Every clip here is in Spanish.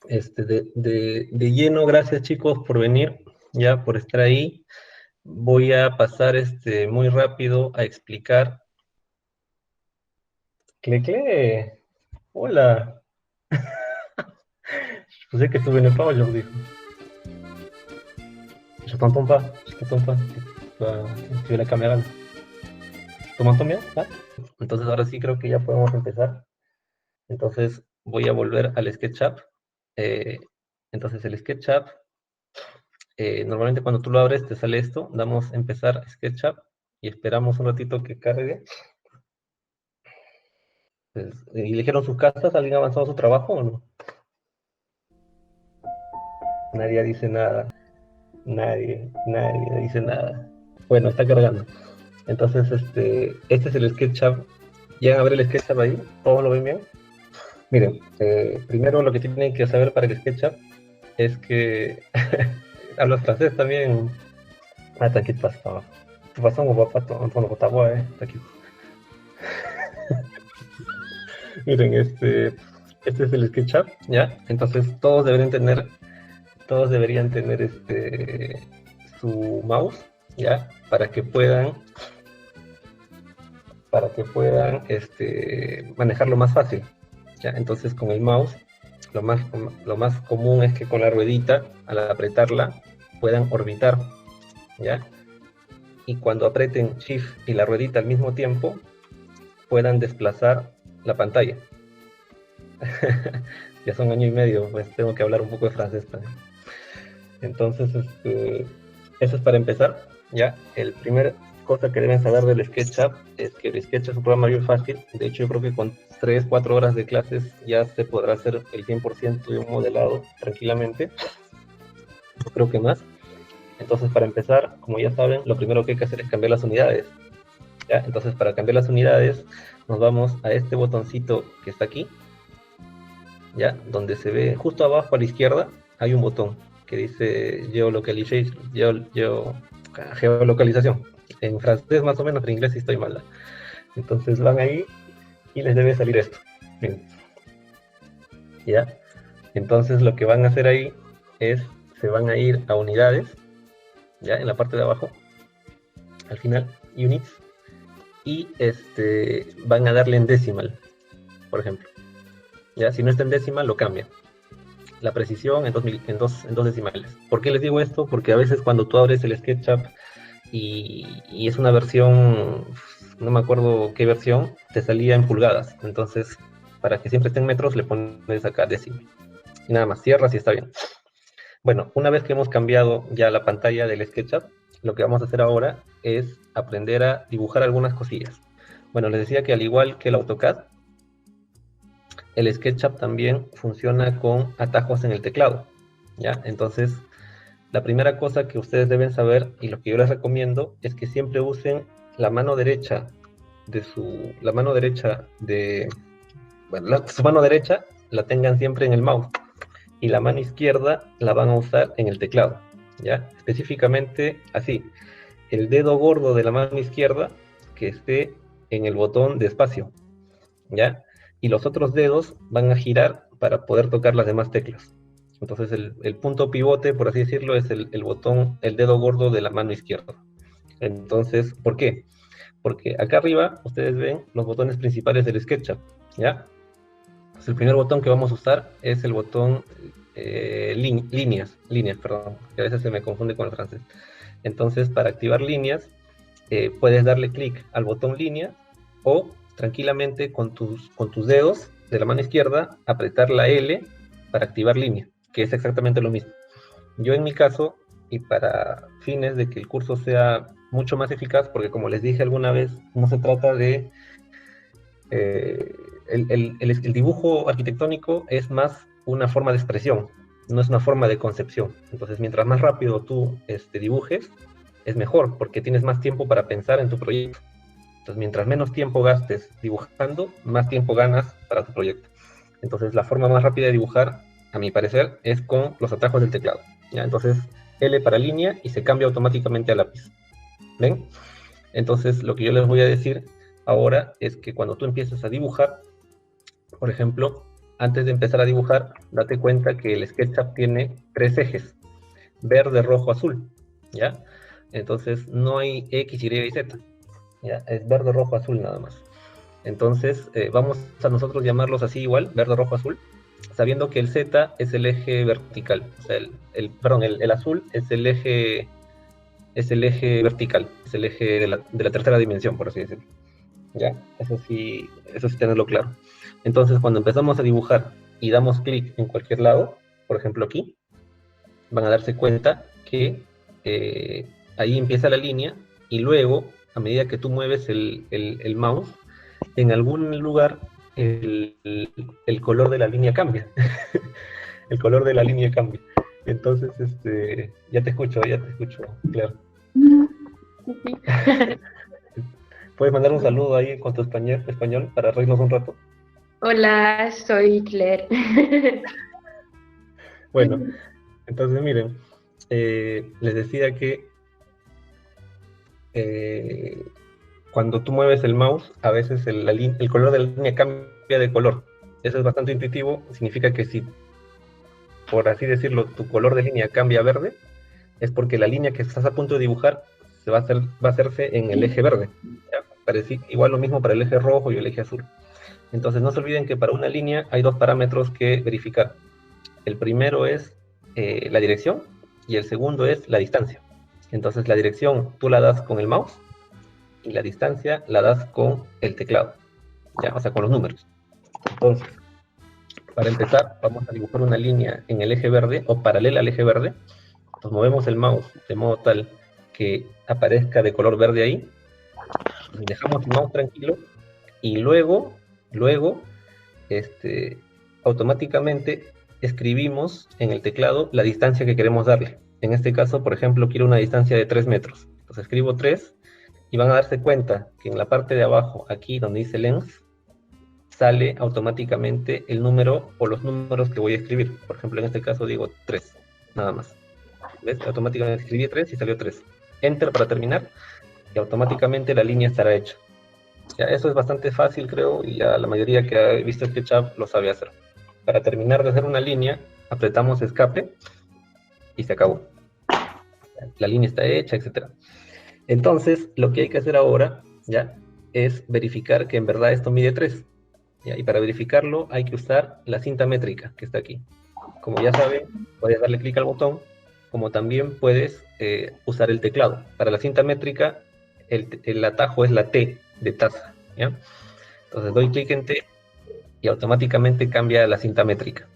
De lleno, gracias chicos por venir, ya por estar ahí. Voy a pasar muy rápido a explicar. Cle, hola. Je sais que tu venais pas aujourd'hui. Je t'entends pas, je t'entends pas. Tu veux la caméra là. ¿Tu m'entends bien? ¿Ah? Entonces ahora sí creo que ya podemos empezar. Entonces voy a volver al SketchUp. Eh, entonces el SketchUp, normalmente cuando tú lo abres te sale esto. Damos empezar SketchUp y esperamos un ratito que cargue. Pues, ¿y eligieron sus casas? ¿Alguien ha avanzado su trabajo o no? Nadie dice nada. Nadie dice nada. Bueno, está cargando. Entonces, este es el SketchUp. ¿Llegan a ver el SketchUp ahí? ¿Todos lo ven bien? Miren, primero lo que tienen que saber para el SketchUp es que hablas francés también. Ah, t'inquiète pas, c'est pas grave. De toute façon, on voit pas ta voix, t'inquiète. Miren, este es el SketchUp, ¿ya? Entonces todos deberían tener su mouse, ¿ya? Para que puedan manejarlo más fácil, ¿ya? Entonces con el mouse, lo más común es que con la ruedita, al apretarla, puedan orbitar, ¿ya? Y cuando aprieten Shift y la ruedita al mismo tiempo, puedan desplazar la pantalla. Ya son año y medio, pues tengo que hablar un poco de francés también. Entonces, eso es para empezar, ¿ya? El primer cosa que deben saber del SketchUp es que el Sketch es un programa bien fácil. De hecho, yo creo que con 3, 4 horas de clases ya se podrá hacer el 100% de un modelado tranquilamente. Yo creo que más. Entonces, para empezar, como ya saben, lo primero que hay que hacer es cambiar las unidades, ¿ya? Entonces, para cambiar las unidades, nos vamos a este botoncito que está aquí, ¿ya? Donde se ve justo abajo a la izquierda, hay un botón que dice geolocalización. En francés más o menos, en inglés sí estoy mala. Entonces van ahí y les debe salir esto. Bien. ¿Ya? Entonces lo que van a hacer ahí es, se van a ir a unidades, ¿ya? En la parte de abajo, al final, units, y van a darle en decimal, por ejemplo. ¿Ya? Si no está en decimal, lo cambian. La precisión en dos decimales. ¿Por qué les digo esto? Porque a veces cuando tú abres el SketchUp y es una versión, no me acuerdo qué versión, te salía en pulgadas. Entonces, para que siempre esté en metros, le pones acá décimo. Y nada más, cierras y está bien. Bueno, una vez que hemos cambiado ya la pantalla del SketchUp, lo que vamos a hacer ahora es aprender a dibujar algunas cosillas. Bueno, les decía que al igual que el AutoCAD, el SketchUp también funciona con atajos en el teclado, ¿ya? Entonces, la primera cosa que ustedes deben saber, y lo que yo les recomiendo, es que siempre usen la mano derecha su mano derecha la tengan siempre en el mouse, y la mano izquierda la van a usar en el teclado, ¿ya? Específicamente así, el dedo gordo de la mano izquierda que esté en el botón de espacio, ¿ya? Y los otros dedos van a girar para poder tocar las demás teclas. Entonces el punto pivote, por así decirlo, es el botón, el dedo gordo de la mano izquierda. Entonces, ¿por qué? Porque acá arriba ustedes ven los botones principales del SketchUp, ¿ya? Pues el primer botón que vamos a usar es el botón líneas, perdón, que a veces se me confunde con el francés. Entonces, para activar líneas, puedes darle clic al botón línea o tranquilamente con tus dedos de la mano izquierda apretar la L para activar línea, que es exactamente lo mismo. Yo en mi caso, y para fines de que el curso sea mucho más eficaz, porque como les dije alguna vez, no se trata de... el dibujo arquitectónico es más una forma de expresión, no es una forma de concepción. Entonces, mientras más rápido tú dibujes, es mejor, porque tienes más tiempo para pensar en tu proyecto. Entonces, mientras menos tiempo gastes dibujando, más tiempo ganas para tu proyecto. Entonces, la forma más rápida de dibujar, a mi parecer, es con los atajos del teclado, ¿ya? Entonces, L para línea y se cambia automáticamente a lápiz. ¿Ven? Entonces, lo que yo les voy a decir ahora es que cuando tú empieces a dibujar, por ejemplo, antes de empezar a dibujar, date cuenta que el SketchUp tiene 3 ejes, verde, rojo, azul, ¿ya? Entonces no hay X, Y y Z, ¿ya? Es verde, rojo, azul nada más. Entonces vamos a nosotros llamarlos así igual, verde, rojo, azul, sabiendo que el Z es el eje vertical, o sea, perdón, el azul es el eje vertical, es el eje de la tercera dimensión, por así decirlo. ¿Ya? Eso sí tenerlo claro. Entonces, cuando empezamos a dibujar y damos clic en cualquier lado, por ejemplo aquí, van a darse cuenta que ahí empieza la línea y luego, a medida que tú mueves el mouse, en algún lugar el color de la línea cambia. El color de la línea cambia. Entonces, ya te escucho, claro. Sí. ¿Puedes mandar un saludo ahí con tu español para reírnos un rato? Hola, soy Claire. Bueno, entonces miren, les decía que eh, cuando tú mueves el mouse, a veces el color de la línea cambia de color. Eso es bastante intuitivo, significa que si, por así decirlo, tu color de línea cambia a verde, es porque la línea que estás a punto de dibujar va a hacerse en el eje verde. Igual lo mismo para el eje rojo y el eje azul. Entonces no se olviden que para una línea hay 2 parámetros que verificar. El primero es la dirección y el segundo es la distancia. Entonces la dirección tú la das con el mouse y la distancia la das con el teclado, ¿ya? O sea, con los números. Entonces, para empezar, vamos a dibujar una línea en el eje verde o paralela al eje verde. Entonces movemos el mouse de modo tal que aparezca de color verde ahí. Dejamos el mouse tranquilo y luego automáticamente escribimos en el teclado la distancia que queremos darle. En este caso, por ejemplo, quiero una distancia de 3 metros. Entonces escribo 3 y van a darse cuenta que en la parte de abajo, aquí donde dice length, sale automáticamente el número o los números que voy a escribir. Por ejemplo, en este caso digo 3, nada más. ¿Ves? Automáticamente escribí 3 y salió 3. Enter para terminar y automáticamente la línea estará hecha. Ya, eso es bastante fácil, creo, y ya la mayoría que ha visto SketchUp lo sabe hacer. Para terminar de hacer una línea, apretamos escape y se acabó. La línea está hecha, etc. Entonces, lo que hay que hacer ahora, ya, es verificar que en verdad esto mide 3. ¿Ya? Y para verificarlo hay que usar la cinta métrica que está aquí. Como ya saben, puedes darle clic al botón, como también puedes usar el teclado. Para la cinta métrica, el atajo es la T de taza, ¿ya? Entonces doy clic en T y automáticamente cambia la cinta métrica.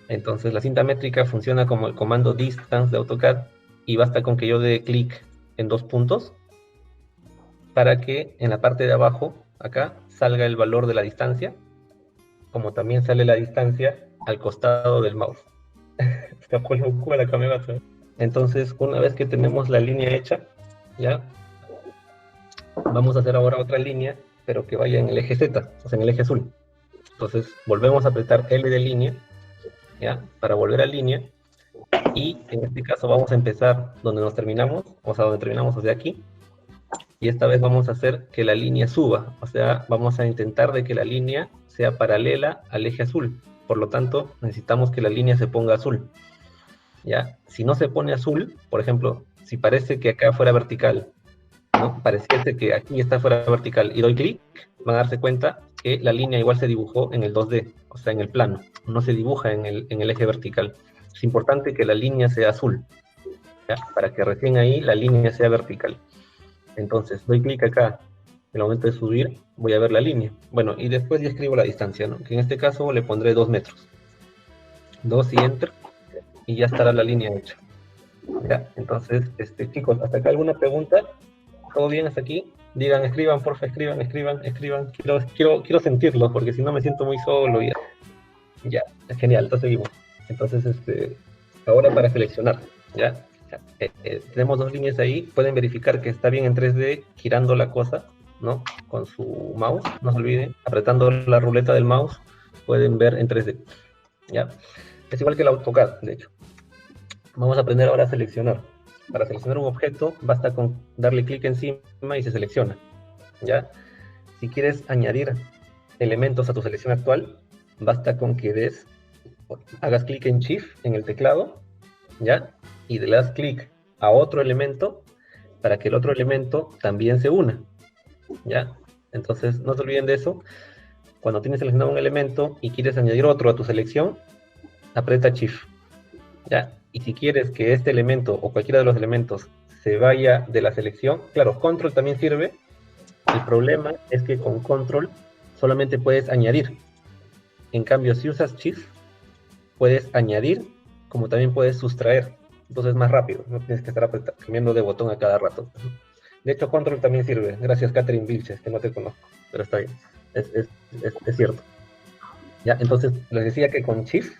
Entonces la cinta métrica funciona como el comando distance de AutoCAD y basta con que yo dé clic en 2 puntos para que en la parte de abajo, acá, salga el valor de la distancia, como también sale la distancia al costado del mouse. Entonces, una vez que tenemos la línea hecha, ya, vamos a hacer ahora otra línea, pero que vaya en el eje Z, o sea, en el eje azul. Entonces, volvemos a apretar L de línea, ¿ya? Para volver a línea, y en este caso vamos a empezar donde nos terminamos, o sea, donde terminamos, o sea, aquí, y esta vez vamos a hacer que la línea suba, o sea, vamos a intentar de que la línea sea paralela al eje azul, por lo tanto, necesitamos que la línea se ponga azul, ¿ya? Si no se pone azul, por ejemplo, si parece que acá fuera vertical, ¿no? Pareciese que aquí está fuera vertical y doy clic, van a darse cuenta que la línea igual se dibujó en el 2D, o sea, en el plano, no se dibuja en el eje vertical. Es importante que la línea sea azul, ¿ya? Para que recién ahí la línea sea vertical. Entonces, doy clic acá, en el momento de subir, voy a ver la línea. Bueno, y después ya escribo la distancia, ¿no? Que en este caso le pondré 2 metros. 2 y enter, y ya estará la línea hecha. ¿Ya? Entonces, chicos, ¿hasta acá alguna pregunta? ¿Todo bien hasta aquí? Digan, escriban, porfa, escriban. Quiero sentirlo, porque si no me siento muy solo. Ya, es genial, entonces seguimos. Entonces, ahora para seleccionar, ¿ya? Tenemos 2 líneas ahí, pueden verificar que está bien en 3D, girando la cosa, ¿no? Con su mouse, no se olviden, apretando la ruleta del mouse, pueden ver en 3D, ¿ya? Es igual que el AutoCAD, de hecho. Vamos a aprender ahora a seleccionar. Para seleccionar un objeto, basta con darle clic encima y se selecciona, ¿ya? Si quieres añadir elementos a tu selección actual, basta con que hagas clic en Shift en el teclado, ¿ya? Y le das clic a otro elemento para que el otro elemento también se una, ¿ya? Entonces, no se olviden de eso. Cuando tienes seleccionado un elemento y quieres añadir otro a tu selección, aprieta Shift, ¿ya? Y si quieres que este elemento o cualquiera de los elementos se vaya de la selección, claro, Control también sirve. El problema es que con Control solamente puedes añadir. En cambio, si usas Shift, puedes añadir, como también puedes sustraer. Entonces es más rápido, no tienes que estar cambiando de botón a cada rato. De hecho, Control también sirve. Gracias, Catherine Vilches, que no te conozco, pero está bien. Es cierto. ¿Ya? Entonces, les decía que con Shift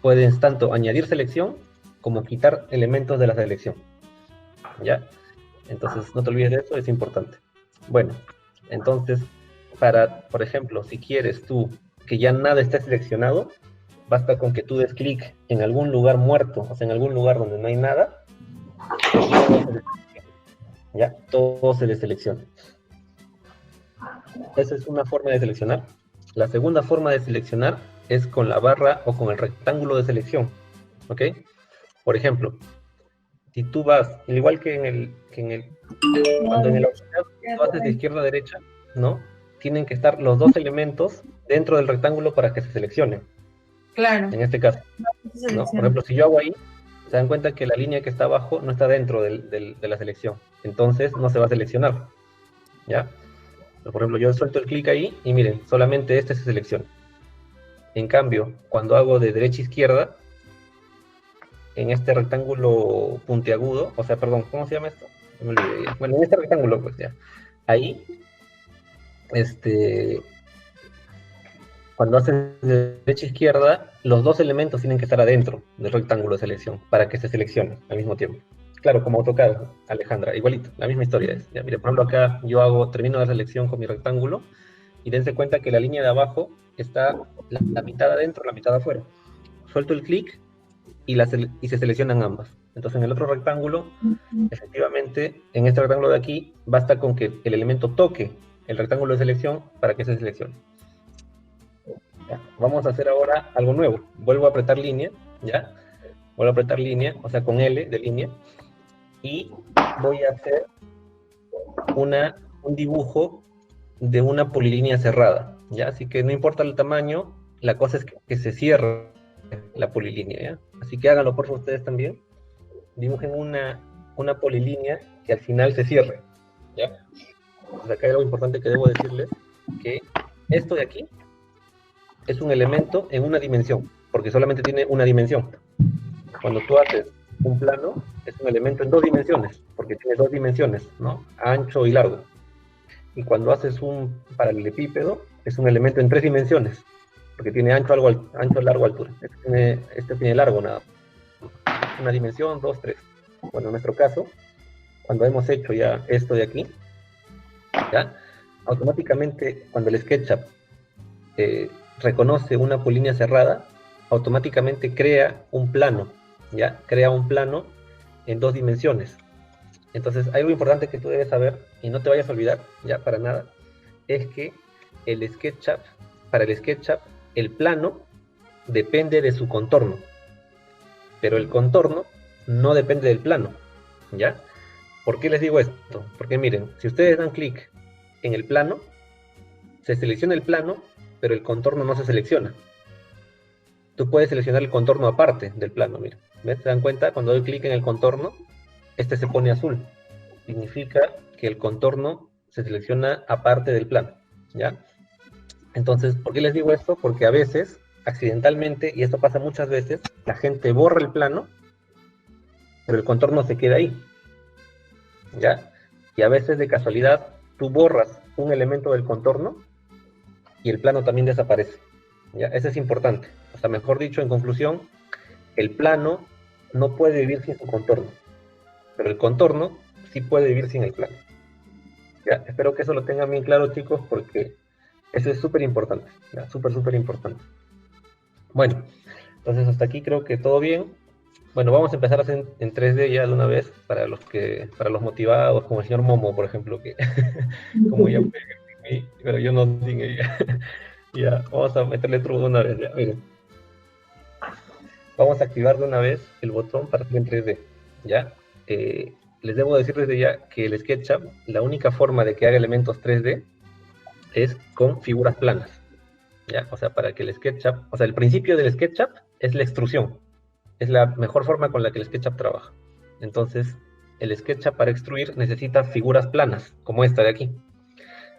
puedes tanto añadir selección como quitar elementos de la selección. ¿Ya? Entonces, no te olvides de eso, es importante. Bueno, entonces, por ejemplo, si quieres tú que ya nada esté seleccionado, basta con que tú des clic en algún lugar muerto, o sea, en algún lugar donde no hay nada, ya todo se deselecciona. Esa es una forma de seleccionar. La segunda forma de seleccionar es con la barra o con el rectángulo de selección, ¿ok? Por ejemplo, si tú vas, igual que cuando en el autocad tú haces de izquierda a derecha, ¿no? Tienen que estar los dos elementos dentro del rectángulo para que se seleccionen. Claro. En este caso, ¿no? Por ejemplo, si yo hago ahí, se dan cuenta que la línea que está abajo no está dentro de la selección. Entonces no se va a seleccionar, ¿ya? Por ejemplo, yo suelto el clic ahí y miren, solamente este se selecciona. En cambio, cuando hago de derecha a izquierda, en este rectángulo puntiagudo, o sea, perdón, ¿cómo se llama esto? Me olvidé. Bueno, en este rectángulo, pues ya. Ahí, cuando haces de derecha a izquierda, los dos elementos tienen que estar adentro del rectángulo de selección para que se seleccionen al mismo tiempo. Claro, como AutoCAD, Alejandra, igualito, la misma historia es. Ya, mire, por ejemplo, acá yo termino la selección con mi rectángulo y dense cuenta que la línea de abajo está la mitad adentro, la mitad afuera. Suelto el clic y se seleccionan ambas. Entonces en el otro rectángulo, efectivamente, en este rectángulo de aquí, basta con que el elemento toque el rectángulo de selección para que se seleccione. Ya. Vamos a hacer ahora algo nuevo. Vuelvo a apretar línea, ¿ya? Vuelvo a apretar línea, o sea, con L de línea, y voy a hacer un dibujo de una polilínea cerrada, ¿ya? Así que no importa el tamaño, la cosa es que se cierre la polilínea, ¿ya? Así que háganlo por favor ustedes también. Dibujen una polilínea que al final se cierre, ¿ya? Pues acá hay algo importante que debo decirles, que esto de aquí es un elemento en una dimensión, porque solamente tiene una dimensión. Cuando tú haces un plano, es un elemento en dos dimensiones, porque tiene dos dimensiones, ¿no? Ancho y largo. Y cuando haces un paralelepípedo, es un elemento en tres dimensiones, porque tiene ancho, largo, altura. Este tiene largo nada. Una dimensión, dos, tres. Bueno, en nuestro caso, cuando hemos hecho ya esto de aquí, ¿ya? Automáticamente, cuando el SketchUp reconoce una polilínea cerrada, automáticamente crea un plano, ¿ya? Crea un plano en dos dimensiones. Entonces, algo importante que tú debes saber, y no te vayas a olvidar, ya para nada, es que para el SketchUp, el plano depende de su contorno, pero el contorno no depende del plano, ¿ya? ¿Por qué les digo esto? Porque miren, si ustedes dan clic en el plano, se selecciona el plano, pero el contorno no se selecciona. Tú puedes seleccionar el contorno aparte del plano, mira. ¿Ves? ¿Se dan cuenta? Cuando doy clic en el contorno, este se pone azul. Significa que el contorno se selecciona aparte del plano, ¿ya? Entonces, ¿por qué les digo esto? Porque a veces, accidentalmente, y esto pasa muchas veces, la gente borra el plano, pero el contorno se queda ahí, ¿ya? Y a veces, de casualidad, tú borras un elemento del contorno y el plano también desaparece, ¿ya? Eso es importante. O sea, mejor dicho, en conclusión, el plano no puede vivir sin su contorno, pero el contorno sí puede vivir sin el plano. ¿Ya? Espero que eso lo tengan bien claro, chicos, porque eso es súper importante, ¿ya? Súper importante. Bueno, entonces hasta aquí creo que todo bien. Bueno, vamos a empezar a hacer en 3D ya de una vez, para los motivados, como el señor Momo, por ejemplo, que como ella puede, pero yo no sin ella. Ya, vamos a meterle truco de una vez, ya, miren. Vamos a activar de una vez el botón para hacer en 3D, ¿ya? Les debo decir desde ya que el SketchUp, la única forma de que haga elementos 3D es con figuras planas, ¿ya? O sea, para que el SketchUp, o sea, el principio del SketchUp es la extrusión, es la mejor forma con la que el SketchUp trabaja. Entonces, el SketchUp para extruir necesita figuras planas, como esta de aquí.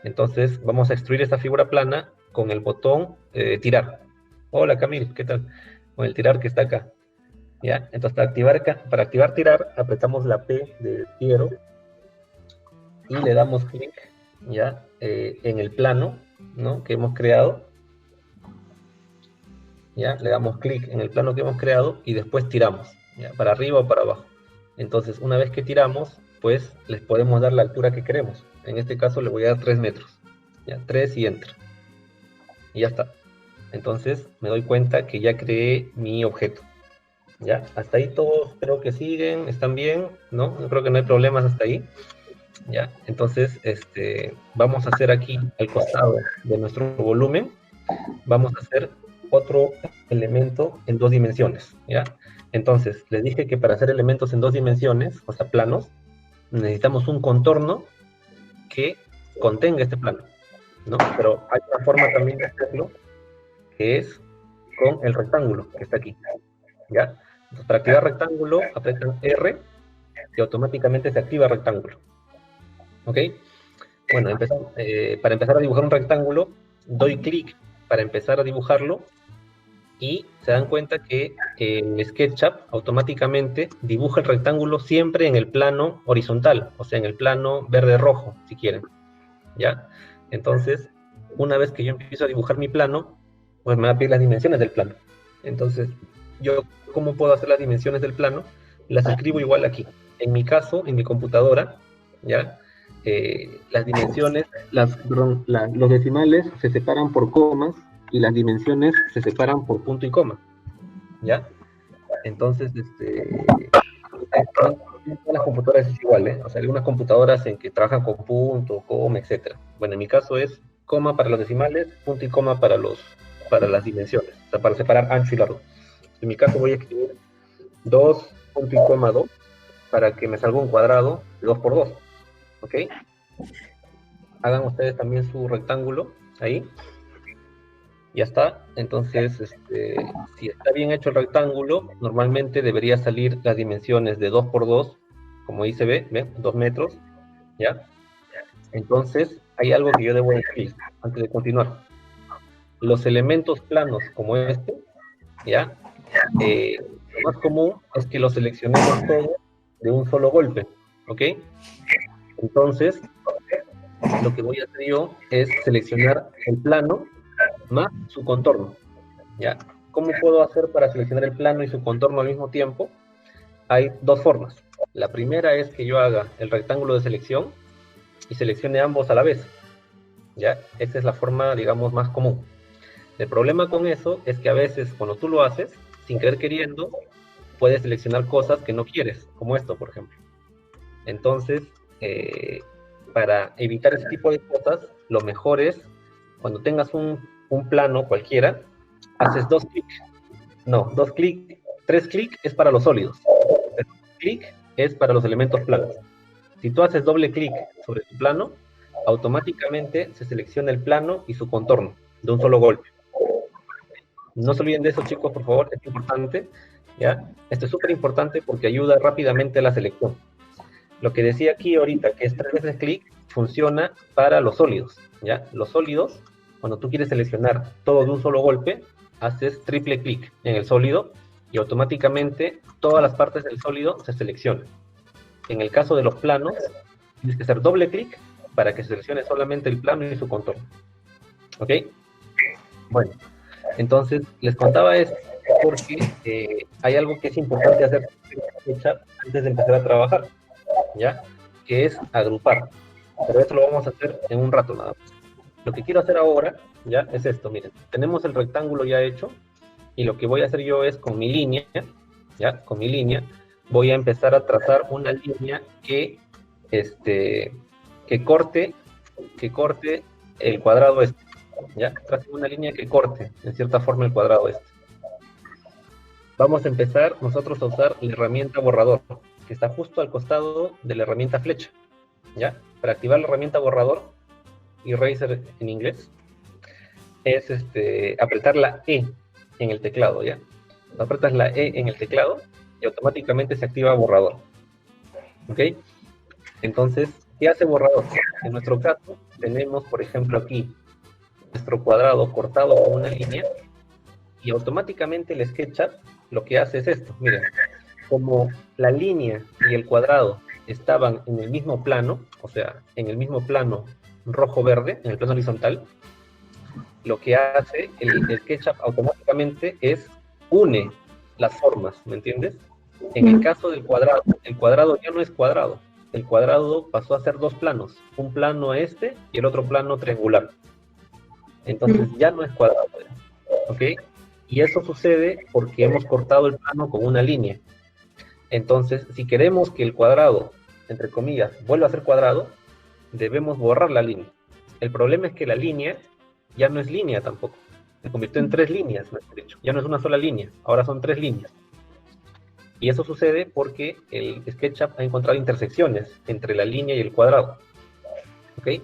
Entonces, vamos a extruir esta figura plana con el botón tirar. Hola, Camil, ¿qué tal? Con el tirar que está acá. ¿Ya? Entonces, para activar tirar, apretamos la P de tiro y le damos clic, ¿ya? En el plano, ¿no? Que hemos creado. ¿Ya? Le damos clic en el plano que hemos creado y después tiramos, ¿ya? Para arriba o para abajo. Entonces, una vez que tiramos, pues les podemos dar la altura que queremos. En este caso le voy a dar 3 metros. ¿Ya? 3 y enter. Y ya está. Entonces me doy cuenta que ya creé mi objeto. ¿Ya? Hasta ahí todos creo que siguen, están bien, ¿no? Yo creo que no hay problemas hasta ahí. ¿Ya? Entonces, vamos a hacer aquí al costado de nuestro volumen, vamos a hacer otro elemento en 2 dimensiones, ¿ya? Entonces, les dije que para hacer elementos en 2 dimensiones, o sea, planos, necesitamos un contorno que contenga este plano, ¿no? Pero hay una forma también de hacerlo, que es con el rectángulo que está aquí, ¿ya? Entonces, para activar rectángulo, apretan R y automáticamente se activa rectángulo, ¿ok? Bueno, para empezar a dibujar un rectángulo, doy clic para empezar a dibujarlo y se dan cuenta que el SketchUp automáticamente dibuja el rectángulo siempre en el plano horizontal, o sea, en el plano verde-rojo, si quieren, ¿ya? Entonces, una vez que yo empiezo a dibujar mi plano, pues me va a pedir las dimensiones del plano. Entonces, yo, ¿cómo puedo hacer las dimensiones del plano? Las escribo igual aquí. En mi caso, en mi computadora, ¿ya? Las dimensiones, los decimales se separan por comas y las dimensiones se separan por punto y coma, ¿ya? Entonces, todas las computadoras es igual, ¿eh? O sea, hay algunas computadoras en que trabajan con punto, coma, etcétera. Bueno, en mi caso es coma para los decimales, punto y coma para las dimensiones, o sea, para separar ancho y largo. En mi caso voy a escribir 2, punto y coma 2, para que me salga un cuadrado de 2 por 2, ¿ok? Hagan ustedes también su rectángulo ahí. Ya está. Entonces, si está bien hecho el rectángulo, normalmente debería salir las dimensiones de 2 por 2, como ahí se ve, ¿ven? 2 metros, ¿ya? Entonces, hay algo que yo debo decir antes de continuar. Los elementos planos como este, ¿ya? Lo más común es que los seleccionemos todos de un solo golpe, ¿ok? Entonces, lo que voy a hacer yo es seleccionar el plano más su contorno, ¿ya? ¿Cómo puedo hacer para seleccionar el plano y su contorno al mismo tiempo? Hay dos formas. La primera es que yo haga el rectángulo de selección y seleccione ambos a la vez, ¿ya? Esa es la forma, digamos, más común. El problema con eso es que a veces cuando tú lo haces, sin querer queriendo, puedes seleccionar cosas que no quieres, como esto, por ejemplo. Entonces, para evitar ese tipo de cosas, lo mejor es, cuando tengas un plano cualquiera, haces 2 clics. No, 2 clics, 3 clics es para los sólidos. 2 clics es para los elementos planos. Si tú haces doble clic sobre tu plano, automáticamente se selecciona el plano y su contorno de un solo golpe. No se olviden de eso, chicos, por favor, es importante, ¿ya? Esto es súper importante porque ayuda rápidamente a la selección. Lo que decía aquí ahorita, que es 3 veces clic, funciona para los sólidos, ¿ya? Los sólidos, cuando tú quieres seleccionar todo de un solo golpe, haces triple clic en el sólido y automáticamente todas las partes del sólido se seleccionan. En el caso de los planos, tienes que hacer doble clic para que se seleccione solamente el plano y su contorno. ¿Ok? Bueno, entonces les contaba esto porque hay algo que es importante hacer antes de empezar a trabajar, ¿ya? Que es agrupar. Pero esto lo vamos a hacer en un rato nada más. Lo que quiero hacer ahora, ya, es esto, miren. Tenemos el rectángulo ya hecho, y lo que voy a hacer yo es con mi línea, ya, con mi línea, voy a empezar a trazar una línea que corte el cuadrado este, ¿ya? Tracen una línea que corte, en cierta forma, el cuadrado este. Vamos a empezar nosotros a usar la herramienta borrador, que está justo al costado de la herramienta flecha, ¿ya? Para activar la herramienta borrador, eraser en inglés, es apretar la E en el teclado, ¿ya? Apretas la E en el teclado y automáticamente se activa borrador, ¿ok? Entonces, ¿qué hace borrador? En nuestro caso, tenemos, por ejemplo, aquí nuestro cuadrado cortado con una línea y automáticamente el SketchUp lo que hace es esto. Miren, como la línea y el cuadrado estaban en el mismo plano, o sea, en el mismo plano rojo-verde, en el plano horizontal, lo que hace el SketchUp automáticamente es une las formas, ¿me entiendes? En el caso del cuadrado, el cuadrado ya no es cuadrado, el cuadrado pasó a ser dos planos, un plano este y el otro plano triangular. Entonces ya no es cuadrado, ¿ok? Y eso sucede porque hemos cortado el plano con una línea. Entonces, si queremos que el cuadrado, entre comillas, vuelva a ser cuadrado, debemos borrar la línea. El problema es que la línea ya no es línea tampoco. Se convirtió en tres líneas, mejor dicho. Ya no es una sola línea, ahora son tres líneas. Y eso sucede porque el SketchUp ha encontrado intersecciones entre la línea y el cuadrado. ¿Ok?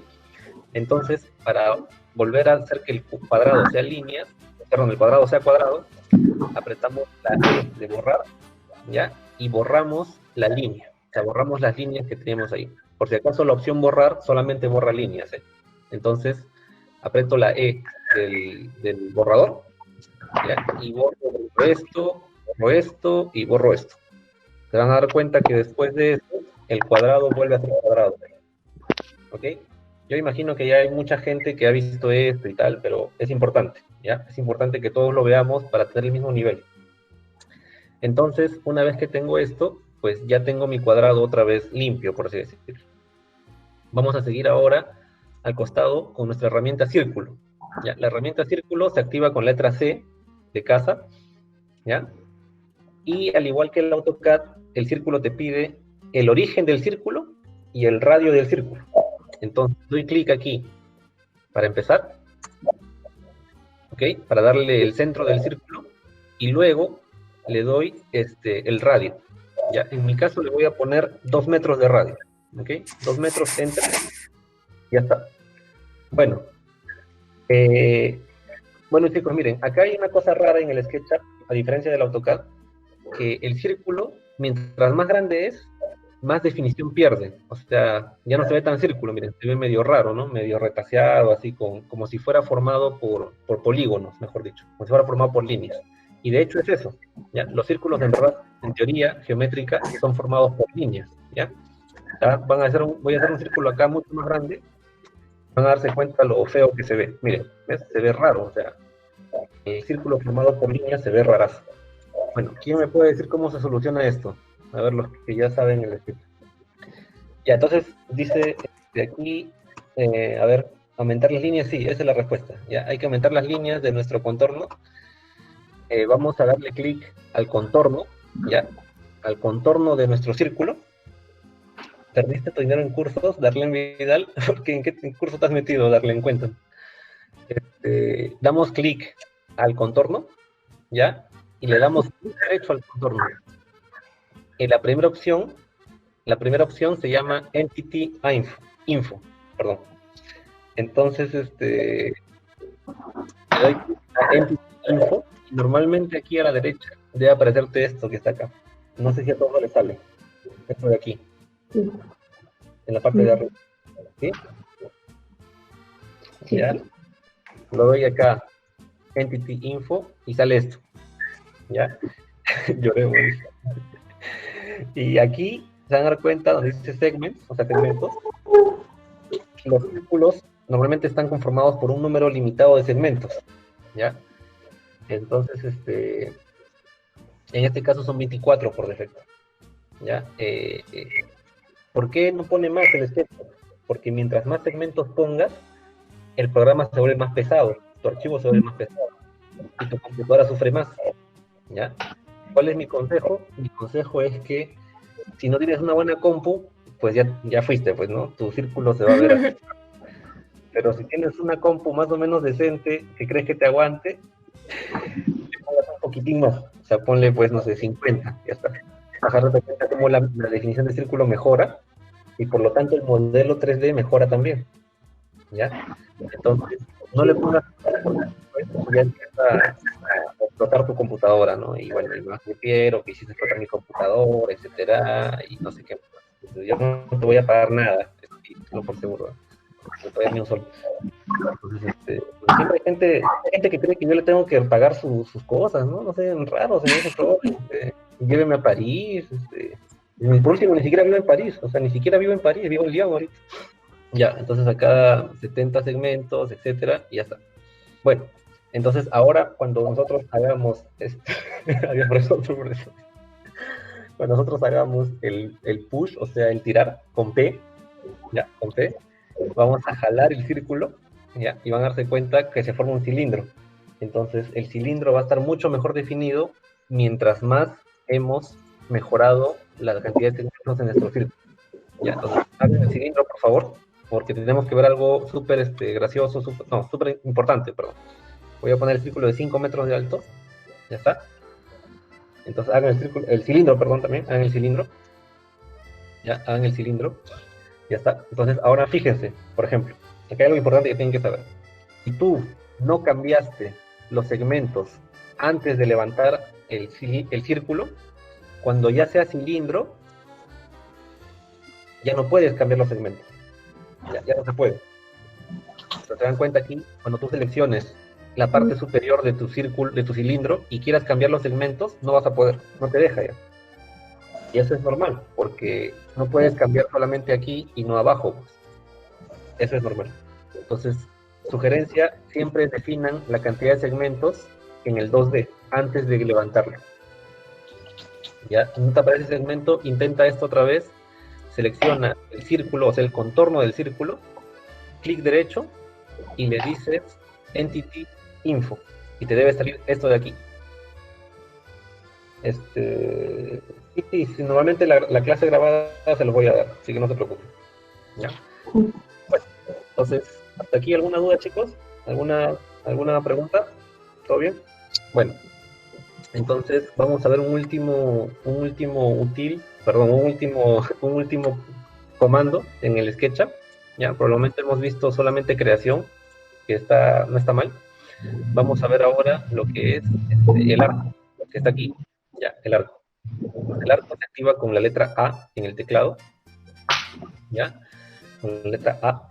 Entonces, para volver a hacer que el cuadrado sea línea, perdón, el cuadrado sea cuadrado, apretamos la E de borrar, ¿ya? Y borramos la línea. O sea, borramos las líneas que tenemos ahí. Por si acaso la opción borrar solamente borra líneas, ¿eh? Entonces, aprieto la E del borrador, ¿ya? Y borro esto y borro esto. Se van a dar cuenta que después de eso, el cuadrado vuelve a ser cuadrado. ¿Ok? Yo imagino que ya hay mucha gente que ha visto esto y tal, pero es importante, ¿ya? Es importante que todos lo veamos para tener el mismo nivel. Entonces, una vez que tengo esto, pues ya tengo mi cuadrado otra vez limpio, por así decirlo. Vamos a seguir ahora al costado con nuestra herramienta círculo. ¿Ya? La herramienta círculo se activa con letra C de casa, ¿ya? Y al igual que el AutoCAD, el círculo te pide el origen del círculo y el radio del círculo. Entonces doy clic aquí para empezar, ¿ok? Para darle el centro del círculo y luego le doy el radio. Ya, en mi caso le voy a poner 2 metros de radio, ¿ok? 2 metros, enter, ya está. Bueno, bueno chicos, miren, acá hay una cosa rara en el SketchUp, a diferencia del AutoCAD, que el círculo, mientras más grande es, más definición pierde. O sea, ya no se ve tan círculo, miren, se ve medio raro, ¿no? Medio retaseado, así, como si fuera formado por polígonos, mejor dicho, como si fuera formado por líneas. Y de hecho es eso, ¿ya? Los círculos, en verdad, en teoría geométrica, son formados por líneas, ¿ya? Voy a hacer un círculo acá mucho más grande, van a darse cuenta lo feo que se ve. Miren, ¿ves? Se ve raro, o sea, el círculo formado por líneas se ve rarazo. Bueno, ¿quién me puede decir cómo se soluciona esto? A ver, los que ya saben el script. Ya, entonces dice de aquí, a ver, aumentar las líneas, sí, esa es la respuesta. Ya, hay que aumentar las líneas de nuestro contorno. Vamos a darle clic al contorno, ya, al contorno de nuestro círculo. ¿Perdiste tu dinero en cursos, Darlene Vidal? Porque ¿en qué curso te has metido, Darlene? Cuéntame. Damos clic al contorno, ya, y le damos clic derecho al contorno. La primera opción se llama Entity Info, perdón. Entonces, le doy a Entity Info, y normalmente aquí a la derecha debe aparecerte esto que está acá. No sé si a todos les sale. Esto de aquí. Sí. En la parte de arriba. ¿Sí? Sí. Ya. Lo doy acá, Entity Info, y sale esto. ¿Ya? Lloré, güey. Y aquí se van a dar cuenta donde dice segments, o sea, segmentos. Los círculos normalmente están conformados por un número limitado de segmentos, ¿ya? Entonces, en este caso son 24 por defecto, ¿ya? ¿Por qué no pone más el SketchUp? Porque mientras más segmentos pongas, el programa se vuelve más pesado, tu archivo se vuelve más pesado, y tu computadora sufre más, ¿ya? ¿Cuál es mi consejo? Mi consejo es que si no tienes una buena compu, pues ya fuiste, pues, ¿no? Tu círculo se va a ver así. Pero si tienes una compu más o menos decente, que crees que te aguante, le pongas un poquitín más. O sea, ponle, pues, no sé, 50, ya está. Vas a darte cuenta cómo la definición de círculo mejora, y por lo tanto el modelo 3D mejora también, ¿ya? Entonces, no le pongas porque después ya empieza a explotar tu computadora, ¿no? Y bueno, y más quiero que hiciste explotar mi computadora, etcétera, y no sé qué. Entonces, yo no te voy a pagar nada, eso sí, lo por seguro, ¿no? No te voy a dar ni un sol. Entonces, pues, siempre hay gente que cree que yo le tengo que pagar sus cosas, ¿no? No sé, raro, se me dice todo, lléveme a París, por último, ni siquiera vivo en París, o sea, ni siquiera vivo en París, vivo en Lyon ahorita. Ya, entonces acá 70 segmentos, etcétera, y ya está. Bueno, entonces ahora cuando nosotros hagamos, había por eso. Cuando nosotros hagamos el push, o sea, el tirar con P, ya, con P, vamos a jalar el círculo, ya, y van a darse cuenta que se forma un cilindro. Entonces el cilindro va a estar mucho mejor definido mientras más hemos mejorado la cantidad de segmentos en nuestro círculo. Ya, entonces, hagan el cilindro, por favor, porque tenemos que ver algo súper gracioso, no, súper importante, perdón. Voy a poner el círculo de 5 metros de alto, ya está. Entonces hagan el cilindro, perdón, también, hagan el cilindro. Ya, hagan el cilindro, ya está. Entonces, ahora fíjense, por ejemplo, acá hay algo importante que tienen que saber. Si tú no cambiaste los segmentos antes de levantar el círculo, cuando ya sea cilindro, ya no puedes cambiar los segmentos. Ya no se puede. Pero te dan cuenta aquí, cuando tú selecciones la parte superior de tu círculo, de tu cilindro, y quieras cambiar los segmentos, no vas a poder, no te deja ya. Y eso es normal, porque no puedes cambiar solamente aquí y no abajo, pues. Eso es normal. Entonces, sugerencia, siempre definan la cantidad de segmentos en el 2D, antes de levantarlo. Ya, no te aparece segmento, intenta esto otra vez, selecciona el círculo, o sea, el contorno del círculo, clic derecho, y le dices Entity Info, y te debe salir esto de aquí. Sí, normalmente la clase grabada se los voy a dar, así que no se preocupen. ¿Ya? Bueno, entonces, ¿hasta aquí alguna duda, chicos? ¿Alguna pregunta? ¿Todo bien? Bueno, entonces vamos a ver un último un último comando en el SketchUp. Ya, por el momento hemos visto solamente creación, que no está mal. Vamos a ver ahora lo que es el arco, que está aquí. Ya, el arco. El arco se activa con la letra A en el teclado. Ya, con la letra A.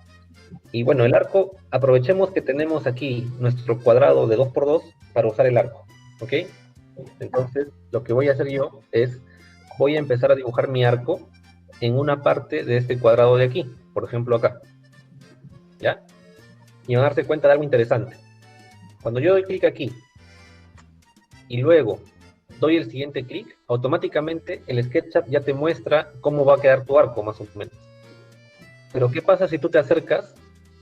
Y bueno, el arco, aprovechemos que tenemos aquí nuestro cuadrado de 2x2 para usar el arco. ¿Ok? Entonces, lo que voy a hacer yo es, voy a empezar a dibujar mi arco en una parte de este cuadrado de aquí. Por ejemplo, acá. ¿Ya? Y van a darse cuenta de algo interesante. Cuando yo doy clic aquí y luego doy el siguiente clic, automáticamente el SketchUp ya te muestra cómo va a quedar tu arco, más o menos. Pero ¿qué pasa si tú te acercas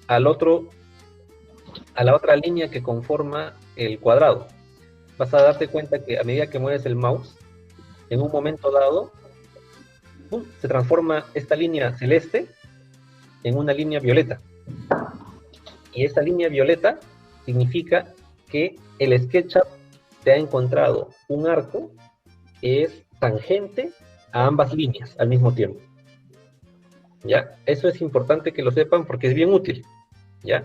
a la otra línea que conforma el cuadrado? Vas a darte cuenta que a medida que mueves el mouse, en un momento dado, se transforma esta línea celeste en una línea violeta. Y esa línea violeta significa que el SketchUp te ha encontrado un arco que es tangente a ambas líneas al mismo tiempo. ¿Ya? Eso es importante que lo sepan porque es bien útil. ¿Ya?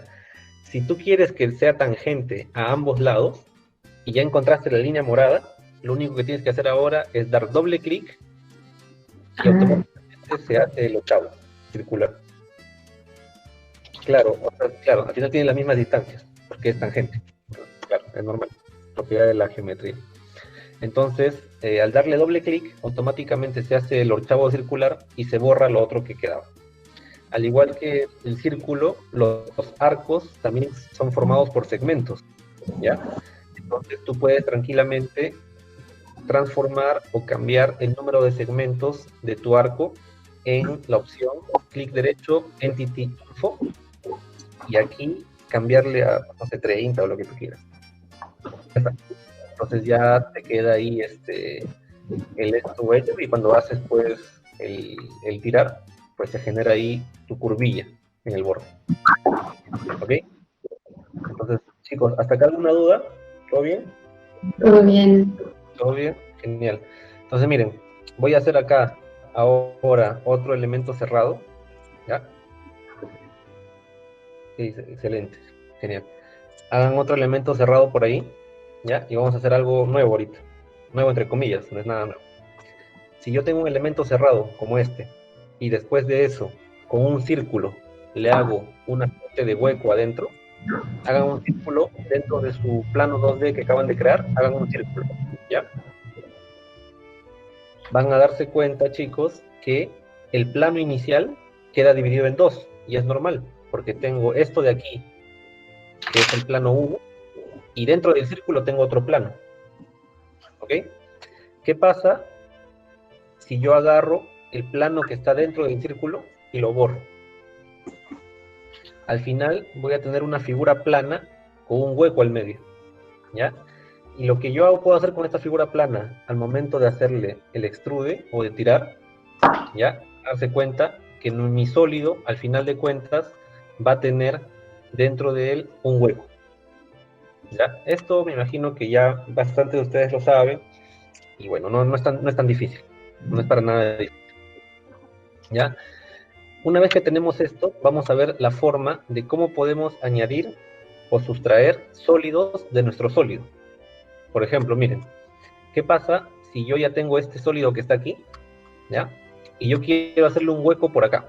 Si tú quieres que sea tangente a ambos lados y ya encontraste la línea morada, lo único que tienes que hacer ahora es dar doble clic y automáticamente se hace el octavo circular. Claro, al final tienen las mismas distancias porque es tangente. Claro, es normal, propiedad de la geometría. Entonces, al darle doble clic, automáticamente se hace el octavo circular y se borra lo otro que quedaba. Al igual que el círculo, los arcos también son formados por segmentos, ¿ya? Entonces tú puedes tranquilamente transformar o cambiar el número de segmentos de tu arco en la opción clic derecho, Entity Info, y aquí cambiarle a, no sé, 30 o lo que tú quieras. Entonces ya te queda ahí el esto hecho, y cuando haces pues el tirar, pues se genera ahí tu curvilla, en el borde. ¿Ok? Entonces, chicos, ¿hasta acá alguna duda? ¿Todo bien? Todo bien. ¿Todo bien? Genial. Entonces, miren, voy a hacer acá ahora otro elemento cerrado, ¿ya? Sí, excelente, genial. Hagan otro elemento cerrado por ahí, ¿ya? Y vamos a hacer algo nuevo ahorita. Nuevo entre comillas, no es nada nuevo. Si yo tengo un elemento cerrado como este, y después de eso, con un círculo, le hago una especie de hueco adentro, hagan un círculo dentro de su plano 2D que acaban de crear, hagan un círculo, ¿ya? Van a darse cuenta, chicos, que el plano inicial queda dividido en dos, y es normal, porque tengo esto de aquí, que es el plano 1, y dentro del círculo tengo otro plano, ¿ok? ¿Qué pasa si yo agarro el plano que está dentro del círculo y lo borro? Al final voy a tener una figura plana con un hueco al medio, ¿ya? Y lo que yo puedo hacer con esta figura plana al momento de hacerle el extrude o de tirar, ¿ya? Darse cuenta que mi sólido, al final de cuentas, va a tener dentro de él un hueco, ¿ya? Esto me imagino que ya bastante de ustedes lo saben, y bueno, no es tan difícil, no es para nada difícil, ¿ya? Una vez que tenemos esto, vamos a ver la forma de cómo podemos añadir o sustraer sólidos de nuestro sólido. Por ejemplo, miren, ¿qué pasa si yo ya tengo este sólido que está aquí, ¿ya? Y yo quiero hacerle un hueco por acá.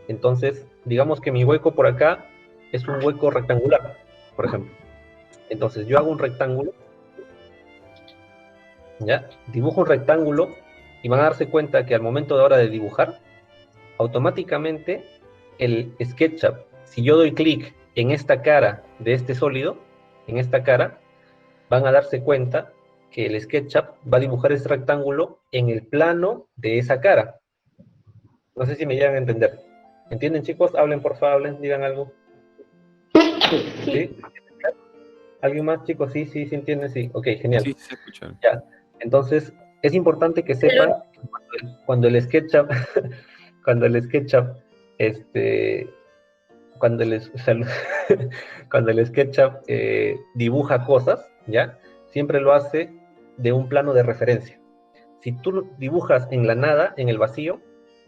Entonces, digamos que mi hueco por acá es un hueco rectangular, por ejemplo. Entonces, yo hago un rectángulo, ¿ya? Dibujo un rectángulo y van a darse cuenta que al momento de ahora de dibujar, automáticamente el SketchUp, si yo doy clic en esta cara de este sólido, en esta cara, van a darse cuenta que el SketchUp va a dibujar ese rectángulo en el plano de esa cara. No sé si me llegan a entender. ¿Entienden, chicos? Hablen, por favor, hablen, digan algo. Sí. ¿Sí? ¿Alguien más, chicos? Sí, sí, sí entienden, sí. Ok, genial. Sí, se escucha. Ya. Entonces, es importante que Pero, sepan que cuando el SketchUp, cuando el SketchUp, este, cuando el, cuando el SketchUp dibuja cosas, ¿ya? Siempre lo hace de un plano de referencia. Si tú dibujas en la nada, en el vacío,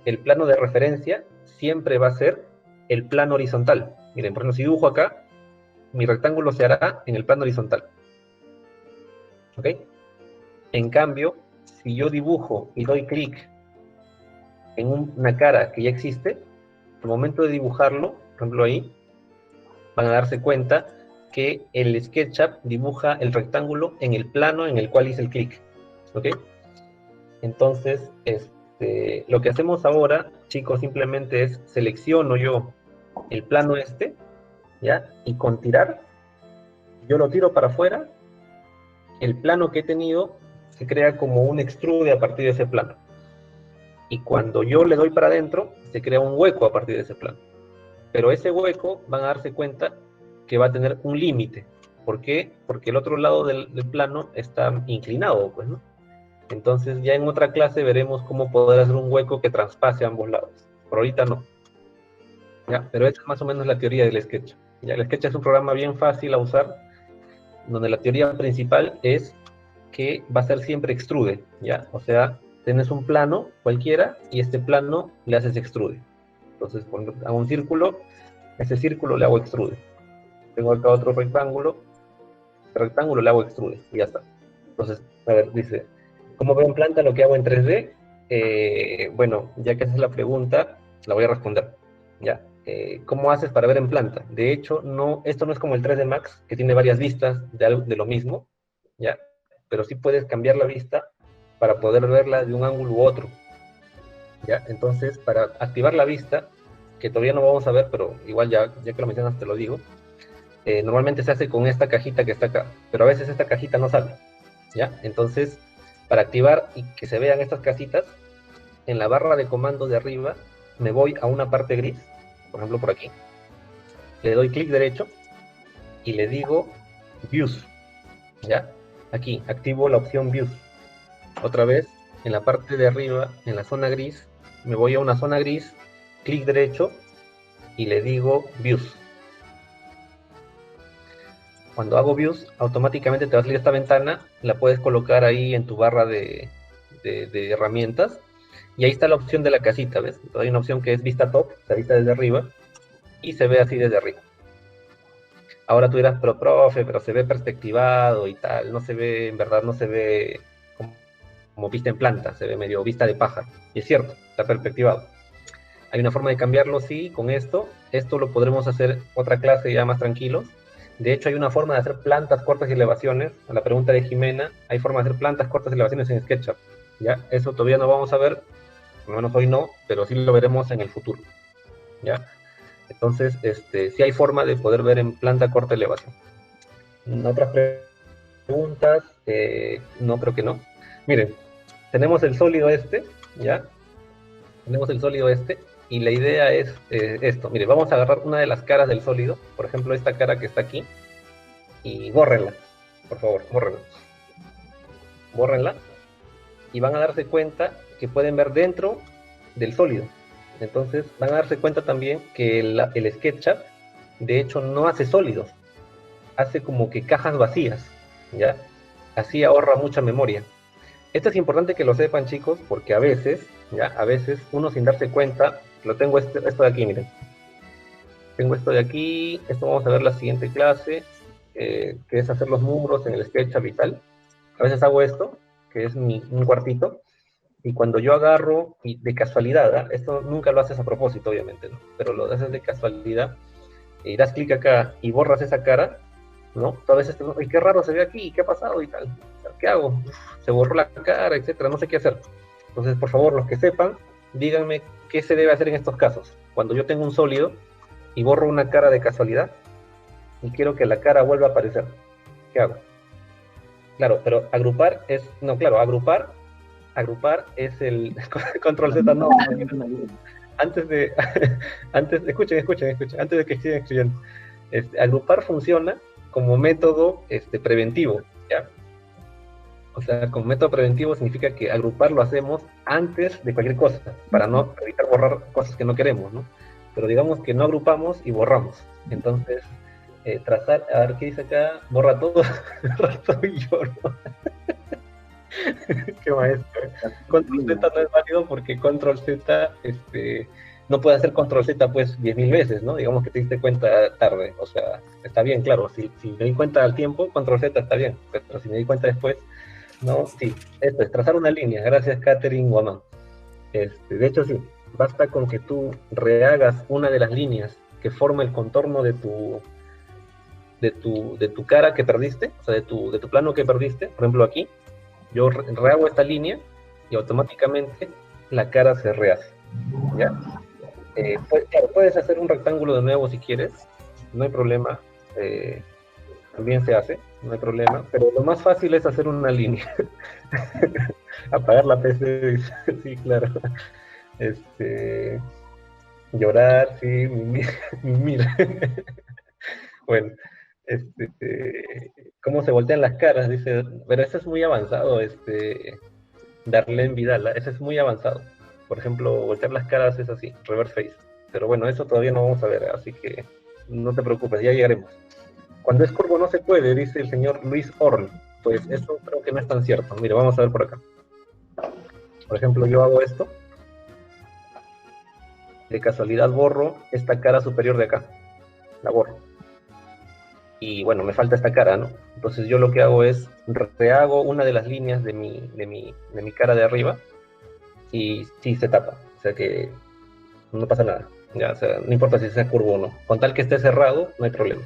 el plano de referencia siempre va a ser el plano horizontal. Miren, por ejemplo, si dibujo acá, mi rectángulo se hará en el plano horizontal. ¿Ok? En cambio, si yo dibujo y doy clic en una cara que ya existe, al momento de dibujarlo, por ejemplo ahí, van a darse cuenta que el SketchUp dibuja el rectángulo en el plano en el cual hice el clic. ¿Ok? Entonces, lo que hacemos ahora, chicos, simplemente es selecciono yo el plano este, ¿ya? Y con tirar, yo lo tiro para afuera, el plano que he tenido se crea como un extrude a partir de ese plano. Y cuando yo le doy para adentro, se crea un hueco a partir de ese plano. Pero ese hueco van a darse cuenta que va a tener un límite. ¿Por qué? Porque el otro lado del plano está inclinado, pues, ¿no? Entonces ya en otra clase veremos cómo poder hacer un hueco que traspase ambos lados. Por ahorita no. ¿Ya? Pero esa es más o menos la teoría del Sketch. ¿Ya? El Sketch es un programa bien fácil a usar, donde la teoría principal es que va a ser siempre extrude, ¿ya? O sea, tienes un plano cualquiera y este plano le haces extrude. Entonces, cuando hago un círculo, ese círculo le hago extrude. Tengo acá otro rectángulo, este rectángulo le hago extrude y ya está. Entonces, a ver, dice, ¿cómo veo en planta lo que hago en 3D? Bueno, ya que esa es la pregunta, la voy a responder. ¿Ya? ¿Cómo haces para ver en planta? De hecho, no, esto no es como el 3D Max, que tiene varias vistas de lo mismo, ¿ya? Pero sí puedes cambiar la vista para poder verla de un ángulo u otro, ¿ya? Entonces, para activar la vista, que todavía no vamos a ver, pero igual ya que lo mencionas te lo digo, normalmente se hace con esta cajita que está acá, pero a veces esta cajita no sale, ¿ya? Entonces, para activar y que se vean estas casitas, en la barra de comando de arriba, me voy a una parte gris, por ejemplo por aquí, le doy clic derecho y le digo Views, ¿ya? Aquí, activo la opción Views. Otra vez, en la parte de arriba, en la zona gris, me voy a una zona gris, clic derecho y le digo views. Cuando hago views, automáticamente te va a salir esta ventana, la puedes colocar ahí en tu barra de herramientas, y ahí está la opción de la casita, ¿ves? Entonces hay una opción que es vista top, se vista desde arriba, y se ve así desde arriba. Ahora tú dirás, pero profe, pero se ve perspectivado y tal, no se ve, en verdad no se ve como vista en planta, se ve medio vista de pájaro. Y es cierto, está perspectivado. Hay una forma de cambiarlo, sí, con esto. Esto lo podremos hacer otra clase ya más tranquilos. De hecho, hay una forma de hacer plantas, cortes y elevaciones. A la pregunta de Jimena, hay forma de hacer plantas, cortes y elevaciones en SketchUp. ¿Ya? Eso todavía no vamos a ver, por lo menos hoy no, pero sí lo veremos en el futuro. ¿Ya? Entonces, sí hay forma de poder ver en planta, corte, elevación. Otras preguntas, no, creo que no. Miren, tenemos el sólido ¿ya? Tenemos el sólido y la idea es esto. Mire, vamos a agarrar una de las caras del sólido, por ejemplo, esta cara que está aquí, y bórrenla, por favor, bórrenla. Bórrenla, y van a darse cuenta que pueden ver dentro del sólido. Entonces, van a darse cuenta también que el SketchUp, de hecho, no hace sólidos, hace como que cajas vacías, ¿ya? Así ahorra mucha memoria. Esto es importante que lo sepan, chicos, porque a veces, ¿ya? A veces uno sin darse cuenta, lo tengo esto de aquí, miren. Tengo esto de aquí, esto vamos a ver la siguiente clase, que es hacer los muros en el SketchUp y tal. A veces hago esto, que es un cuartito, y cuando yo agarro, y de casualidad, esto nunca lo haces a propósito, obviamente, ¿no? Pero lo haces de casualidad, y das clic acá y borras esa cara, ¿no? A veces, ¡ay, qué raro se ve aquí! ¿Qué ha pasado? Y tal. ¿Qué hago? Se borró la cara, etcétera, no sé qué hacer. Entonces, por favor, los que sepan, díganme qué se debe hacer en estos casos. Cuando yo tengo un sólido y borro una cara de casualidad y quiero que la cara vuelva a aparecer, ¿qué hago? Claro, pero agrupar es, no, claro, agrupar es el control Z, no. Antes de, escuchen, antes de que sigan escribiendo. Agrupar funciona como método preventivo, ¿ya? O sea, como método preventivo significa que agrupar lo hacemos antes de cualquier cosa, para no evitar borrar cosas que no queremos, ¿no? Pero digamos que no agrupamos y borramos. Entonces, trazar, a ver qué dice acá, borra todo, borra todo y yo, ¿no? Qué maestro. Control Z no es válido porque Control Z, no puede hacer Control Z pues 10.000 veces, ¿no? Digamos que te diste cuenta tarde, o sea, está bien, claro, si me di cuenta al tiempo, Control Z está bien, pero si me di cuenta después, no, sí, esto es trazar una línea, gracias Catherine Guamán. De hecho sí, basta con que tú rehagas una de las líneas que forma el contorno de tu cara que perdiste, o sea, de tu plano que perdiste, por ejemplo aquí, yo rehago esta línea y automáticamente la cara se rehace, ¿ya? Claro, puedes hacer un rectángulo de nuevo si quieres, no hay problema, también se hace, no hay problema, pero lo más fácil es hacer una línea. Apagar la PC, sí, claro. Llorar, sí, mimir. Bueno, cómo se voltean las caras, dice, pero eso es muy avanzado, Darlene Vidal, ese es muy avanzado. Por ejemplo, voltear las caras es así, reverse face. Pero bueno, eso todavía no vamos a ver, así que no te preocupes, ya llegaremos. Cuando es curvo no se puede, dice el señor Luis Orl. Pues eso creo que no es tan cierto. Mire, vamos a ver por acá. Por ejemplo, yo hago esto. De casualidad borro esta cara superior de acá. La borro. Y bueno, me falta esta cara, ¿no? Entonces yo lo que hago es rehago una de las líneas de mi cara de arriba y sí se tapa. O sea que no pasa nada. Ya, o sea, no importa si sea curvo o no. Con tal que esté cerrado, no hay problema.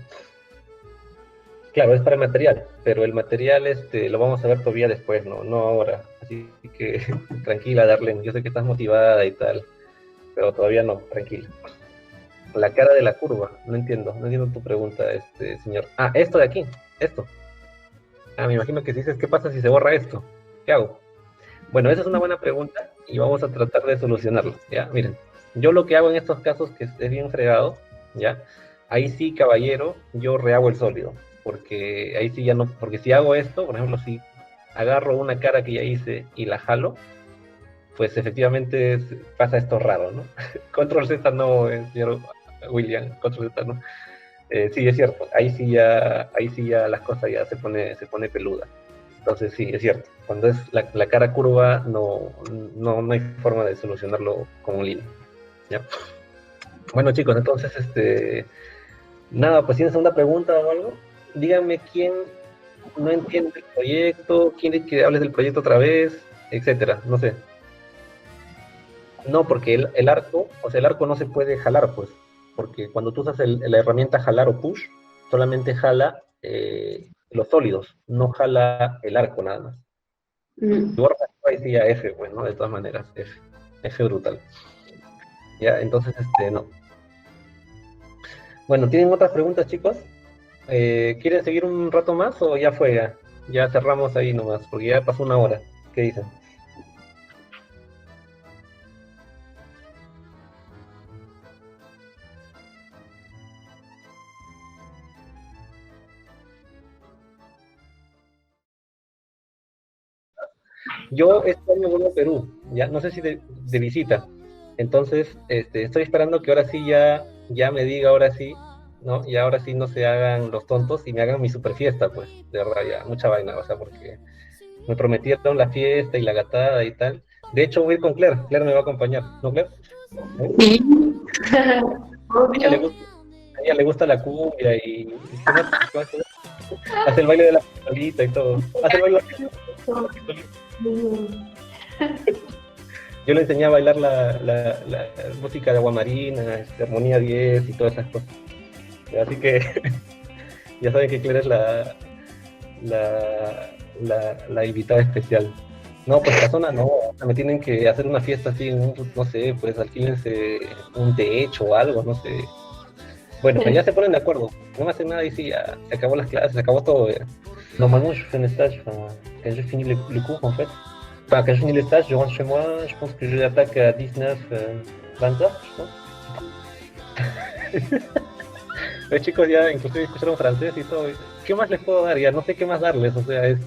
Claro, es para el material, pero el material lo vamos a ver todavía después, no ahora. Así que tranquila, Darlene, yo sé que estás motivada y tal, pero todavía no, tranquila. La cara de la curva, no entiendo tu pregunta, señor. Ah, esto de aquí, esto. Ah, me imagino que si dices, ¿qué pasa si se borra esto? ¿Qué hago? Bueno, esa es una buena pregunta y vamos a tratar de solucionarla, ¿ya? Miren, yo lo que hago en estos casos que es bien fregado, ¿ya? Ahí sí, caballero, yo rehago el sólido, porque ahí sí ya no, porque si hago esto, por ejemplo, si agarro una cara que ya hice y la jalo, pues efectivamente pasa esto raro, ¿no? Control Z no, señor William, control Z, ¿no? Sí, es cierto, ahí sí ya las cosas ya se pone peluda. Entonces sí, es cierto, cuando es la cara curva no hay forma de solucionarlo con un línea, ¿ya? Bueno chicos, entonces nada, pues tienes una pregunta o algo, díganme quién no entiende el proyecto, quién quiere que hables del proyecto otra vez, etcétera, no sé. No, porque el arco, o sea, el arco no se puede jalar, pues, porque cuando tú usas la herramienta jalar o push, solamente jala los sólidos, no jala el arco nada más. Mm. Tú ahí sí a F, pues, ¿no? De todas maneras, F brutal. Ya, entonces, no. Bueno, ¿tienen otras preguntas, chicos? ¿Quieren seguir un rato más o ya fue? Ya cerramos ahí nomás, porque ya pasó una hora. ¿Qué dicen? Yo este año vuelvo a Perú, ya no sé si de visita. Entonces, estoy esperando que ahora sí ya me diga ahora sí, ¿no? Y ahora sí no se hagan los tontos y me hagan mi super fiesta, pues, de verdad, ya, mucha vaina, o sea, porque me prometieron la fiesta y la gatada y tal. De hecho, voy a ir con Claire, Claire me va a acompañar, ¿no, Claire? ¿Eh? Sí. A ella le Obvio. gusta, a ella le gusta la cumbia y ¿qué más? ¿Qué más? Hace el baile de la pistolita y todo. Hace el baile de la pistolita. Yo le enseñé a bailar la música de Aguamarina, Armonía 10 y todas esas cosas. Así que ya saben que Claire es la invitada especial. No, pues Casona no, me tienen que hacer una fiesta así, no sé, pues alquílense un techo o algo, no sé. Bueno, ya se ponen de acuerdo, no me hacen nada y sí, ya se acabó las clases, se acabó todo. Ya. Normalement, je fais mes stages, enfin, quand je finis le cours en fait. Enfin, quand je finis les stages, je rentre chez moi, je pense que je l'attaque à 19, 20 heures, je pense. Los chicos ya inclusive escucharon francés y todo. ¿Qué más les puedo dar? Ya no sé qué más darles, o sea, es